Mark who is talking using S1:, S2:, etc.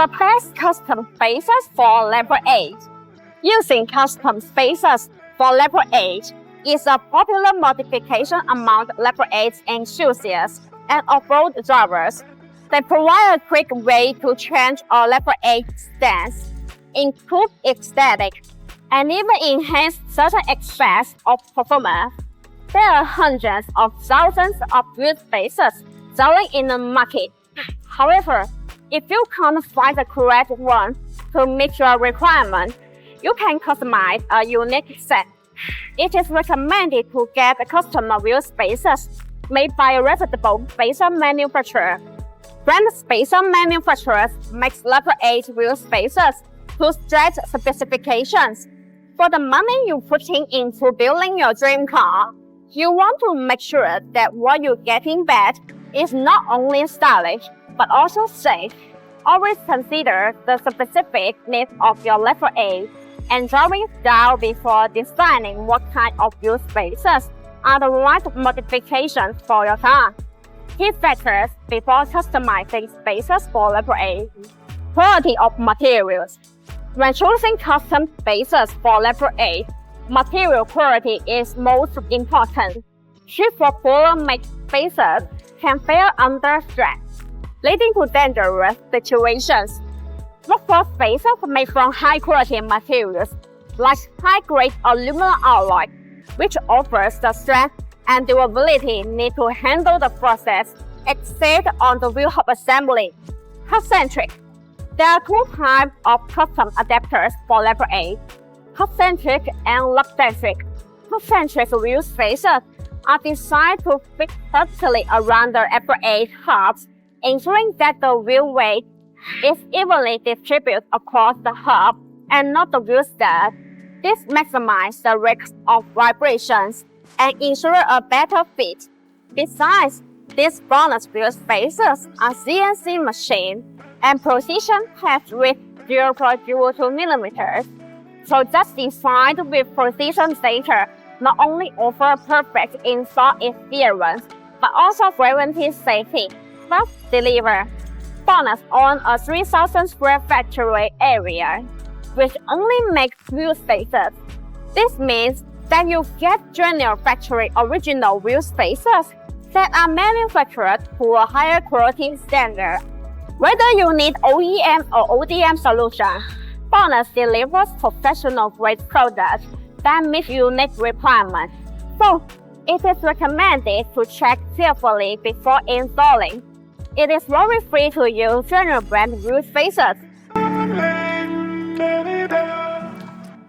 S1: The best custom spaces for Leopard 8. Using custom spaces for Leopard 8 is a popular modification among Leopard 8 enthusiasts and off-road drivers. They provide a quick way to change a Leopard 8 stance, improve aesthetic, and even enhance certain aspects of performance. There are hundreds of thousands of good spaces selling in the market. However, if you can't find the correct one to meet your requirement, you can customize a unique set. It is recommended to get custom wheel spacers made by a reputable spacer manufacturer. Brand spacer manufacturers make Leopard 8 wheel spacers to stretch specifications. For the money you're putting into building your dream car, you want to make sure that what you get in bed is not only stylish, but also safe. Always consider the specific needs of your Leopard 8 and driving style before deciding what kind of wheel spacers are the right modifications for your car. Key factors before customizing spacers for Leopard 8. Quality of materials. When choosing custom spacers for Leopard 8, material quality is most important. Cheap or poorly made spacers can fail under stress, leading to dangerous situations. Look for spacers made from high-quality materials, like high-grade aluminum alloy, which offers the strength and durability needed to handle the process, except on the wheel hub assembly. Hub-centric. There are two types of custom adapters for Leopard 8, hub-centric and lug-centric. Hub-centric wheel spacers are designed to fit perfectly around the Leopard 8 hubs, ensuring that the wheel weight is evenly distributed across the hub and not the wheel stud. This maximizes the risk of vibrations and ensures a better fit. Besides, these bonus wheel spacers are CNC machined and precision test with 0.02 mm. So just designed with precision data not only offer perfect install experience, but also guarantee safety. Thus deliver. BONOSS owns a 3,000 square factory area, which only makes wheel spacers. This means that you get genuine factory original wheel spacers that are manufactured to a higher quality standard. Whether you need OEM or ODM solution, BONOSS delivers professional-grade products that meet unique requirements. So, it is recommended to check carefully before installing. It is worry-free to use general brand wheel spacers.